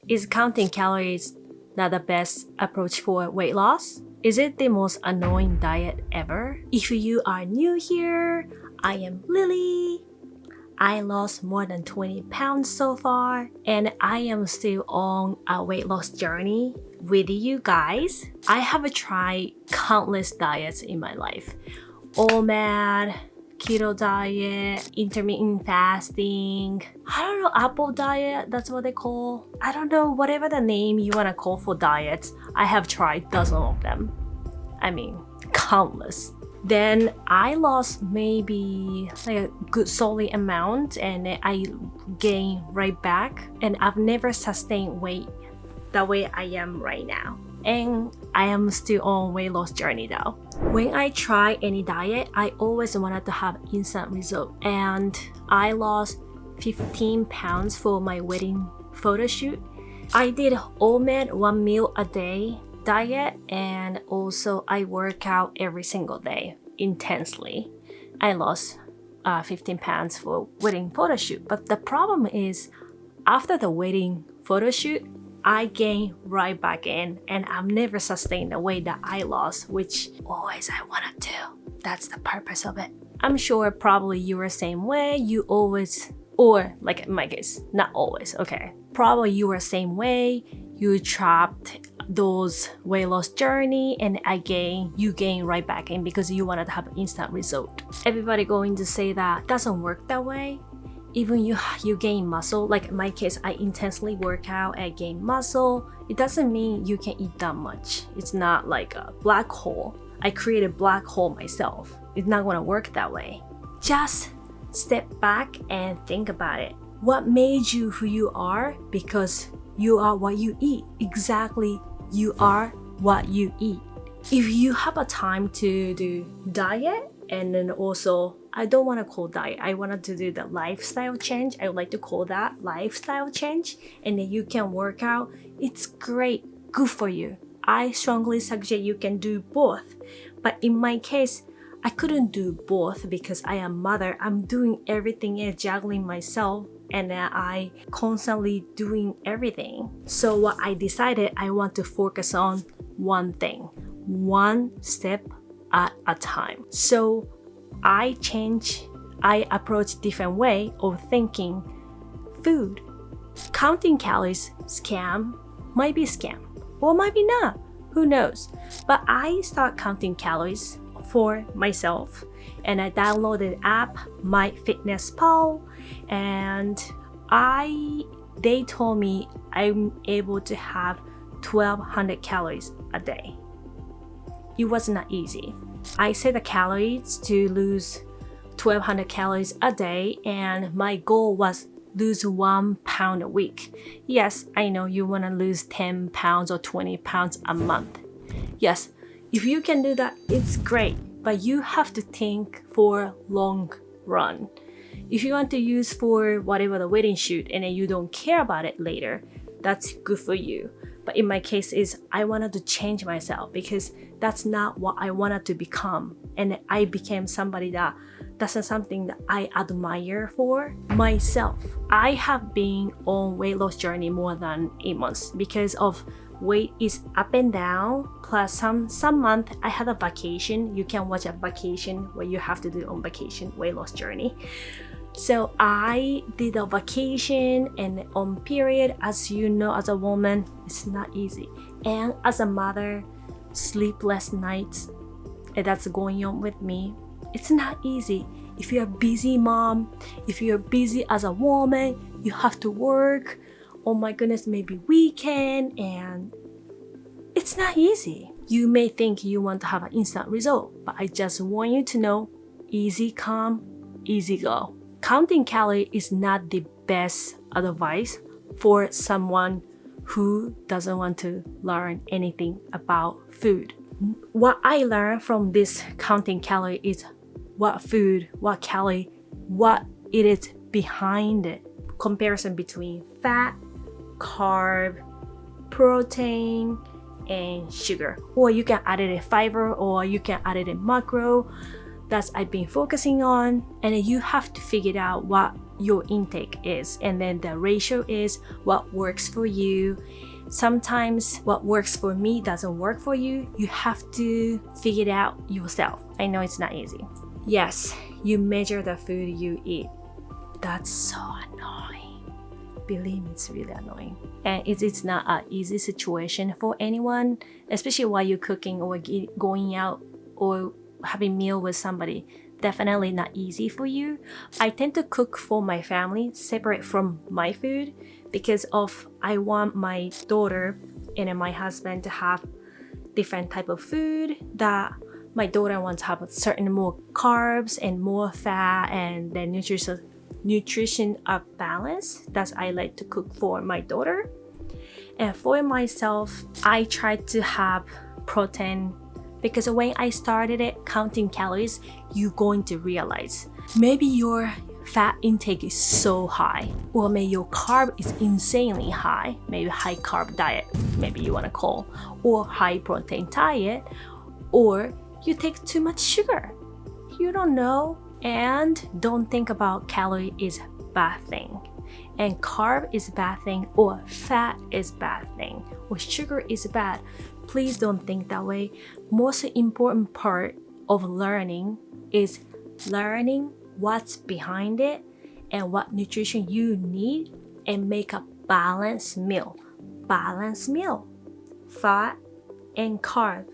Is counting calories not the best approach for weight loss? Is it the most annoying diet ever? If you are new here, I am Lily. I lost more than 20 pounds so far, and I am still on a weight loss journey with you guys. I have tried countless diets in my life. OMAD, keto diet, intermittent fasting, I don't know, apple diet, that's what they call. I don't know, whatever the name you want to call for diets, I have tried dozens of them. I mean, countless. Then I lost maybe like a good solid amount and then I gained right back, and I've never sustained weight the way I am right now. And I am still on weight loss journey though. When I try any diet, I always wanted to have instant result, and I lost 15 pounds for my wedding photo shoot. I did OMAD 1 meal a day diet, and also I work out every single day intensely. I lost 15 pounds for wedding photo shoot, but the problem is after the wedding photo shoot, I gained right back in, and I've never sustained the weight that I lost, which always I wanted to. That's the purpose of it. I'm sure probably you were the same way. You always, or like in my case, not always, okay. Probably you were the same way. You trapped those weight loss journey, and you gain right back in because you wanted to have an instant result. Everybody going to say that doesn't work that way. Even you gain muscle, like in my case, I intensely work out, I gain muscle. It doesn't mean you can eat that much. It's not like a black hole. I created a black hole myself. It's not gonna work that way. Just step back and think about it. What made you who you are? Because you are what you eat. Exactly, you are what you eat. If you have a time to do diet, and then also, I don't want to call diet, I wanted to do the lifestyle change. I would like to call that lifestyle change. And then you can work out. It's great, good for you. I strongly suggest you can do both. But in my case, I couldn't do both because I am mother. I'm doing everything and juggling myself, and I constantly doing everything. So what I decided, I want to focus on one thing, one step at a time. So I approach different way of thinking food. Counting calories might be scam, or might be not, who knows. But I start counting calories for myself, and I downloaded app MyFitnessPal, and they told me I'm able to have 1200 calories a day. It was not easy. I set the calories to lose 1200 calories a day, and my goal was lose 1 pound a week. Yes, I know you want to lose 10 pounds or 20 pounds a month. Yes, if you can do that, it's great, but you have to think for long run. If you want to use for whatever the wedding shoot and then you don't care about it later, that's good for you. But in my case is I wanted to change myself because that's not what I wanted to become. And I became somebody that's not something that I admire for myself. I have been on weight loss journey more than 8 months because of weight is up and down. Plus some month I had a vacation. You can watch a vacation where you have to do on vacation weight loss journey. So I did a vacation, and on period, as you know, as a woman, it's not easy. And as a mother, sleepless nights, and that's going on with me. It's not easy. If you're a busy mom, if you're busy as a woman, you have to work. Oh my goodness, maybe weekend, and it's not easy. You may think you want to have an instant result, but I just want you to know, easy come, easy go. Counting calories is not the best advice for someone who doesn't want to learn anything about food. What I learned from this counting calorie is what food, what calorie, what it is behind it. Comparison between fat, carb, protein, and sugar. Or you can add it in fiber, or you can add it in macro. That's I've been focusing on, and you have to figure out what your intake is, and then the ratio is what works for you. Sometimes what works for me doesn't work for you. You have to figure it out yourself. I know it's not easy. Yes, you measure the food you eat. That's so annoying. Believe me, it's really annoying. And it's not an easy situation for anyone, especially while you're cooking or going out or having meal with somebody. Definitely not easy for you. I tend to cook for my family separate from my food because I want my daughter and my husband to have different type of food. That my daughter wants to have a certain more carbs and more fat, and the nutrition of balance. That's I like to cook for my daughter. And for myself, I try to have protein, because when I started it counting calories, you're going to realize maybe your fat intake is so high, or maybe your carb is insanely high, maybe high carb diet, maybe you want to call, or high protein diet, or you take too much sugar. You don't know. And don't think about calorie is bad thing, and carb is bad thing, or fat is bad thing, or sugar is bad. Please don't think that way. Most important part of learning is learning what's behind it and what nutrition you need, and make a balanced meal. Balanced meal. Fat and carb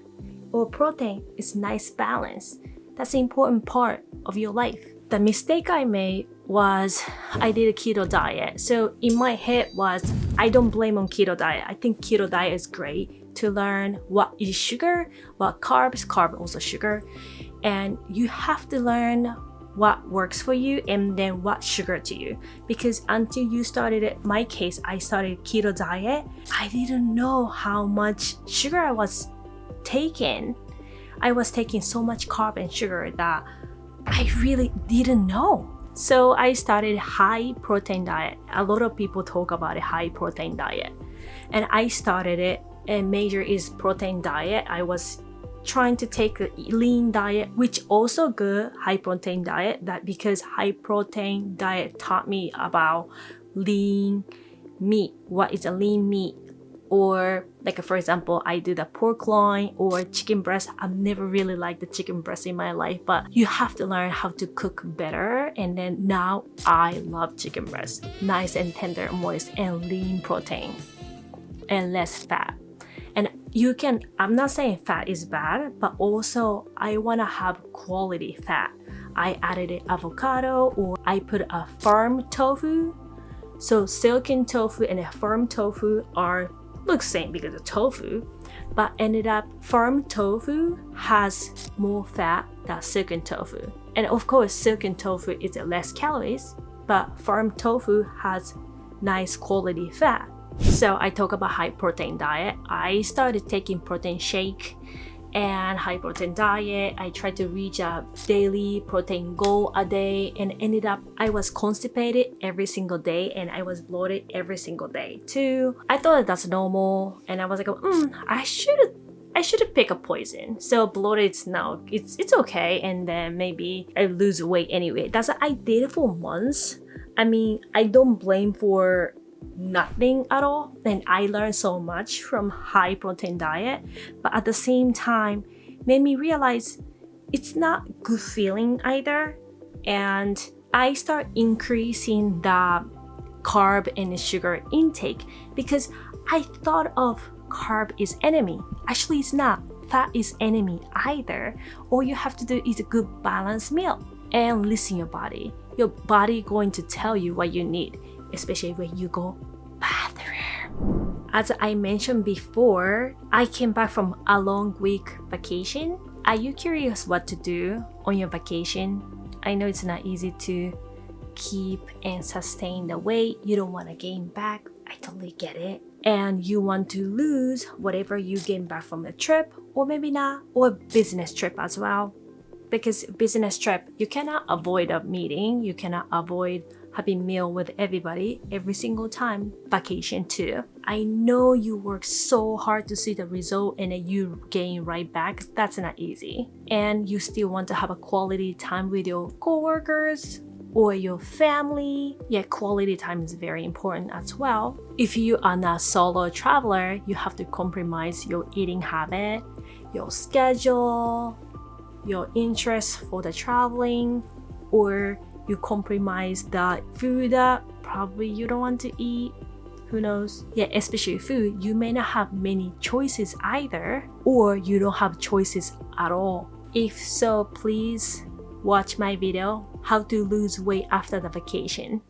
or protein is nice balance. That's the important part of your life. The mistake I made was I did a keto diet. So in my head was, I don't blame on keto diet. I think keto diet is great to learn what is sugar, what carb also sugar. And you have to learn what works for you and then what sugar to you. Because until you started it, my case, I started keto diet, I didn't know how much sugar I was taking. I was taking so much carb and sugar that I really didn't know. So I started high protein diet. A lot of people talk about a high protein diet. And I started it, and major is protein diet. I was trying to take a lean diet, which also good, high protein diet, that because high protein diet taught me about lean meat. What is a lean meat? Or like for example, I do the pork loin or chicken breast. I've never really liked the chicken breast in my life, but you have to learn how to cook better. And then now I love chicken breast. Nice and tender, moist, and lean protein and less fat. And you can, I'm not saying fat is bad, but also I want to have quality fat. I added an avocado, or I put a farm tofu. So silken tofu and a farm tofu looks same because of tofu, but ended up farm tofu has more fat than silken tofu. And of course, silken tofu is less calories, but farm tofu has nice quality fat. So I talk about high protein diet. I started taking protein shake and high protein diet. I tried to reach a daily protein goal a day, and ended up I was constipated every single day, and I was bloated every single day too. I thought that's normal, and I was like, I should pick a poison. So bloated, no, it's okay, and then maybe I lose weight anyway. That's what I did for months. I mean, I don't blame for nothing at all, and I learned so much from high protein diet, but at the same time made me realize it's not good feeling either. And I start increasing the carb and sugar intake because I thought of carb is enemy. Actually, it's not. Fat is enemy either. All you have to do is a good balanced meal and listen your body. Your body going to tell you what you need, especially when you go bathroom. As I mentioned before, I came back from a long week vacation. Are you curious what to do on your vacation? I know it's not easy to keep and sustain the weight. You don't want to gain back. I totally get it. And you want to lose whatever you gain back from the trip, or maybe not, or business trip as well. Because business trip, you cannot avoid a meeting. You cannot avoid having meal with everybody every single time. Vacation too. I know you work so hard to see the result and then you gain right back. That's not easy. And you still want to have a quality time with your coworkers, or your family. Yeah, quality time is very important as well. If you are not a solo traveler, you have to compromise your eating habit, your schedule, your interest for the traveling, or you compromise the food that probably you don't want to eat. Who knows? Yeah, especially food, you may not have many choices either, or you don't have choices at all. If so, please watch my video, how to lose weight after the vacation.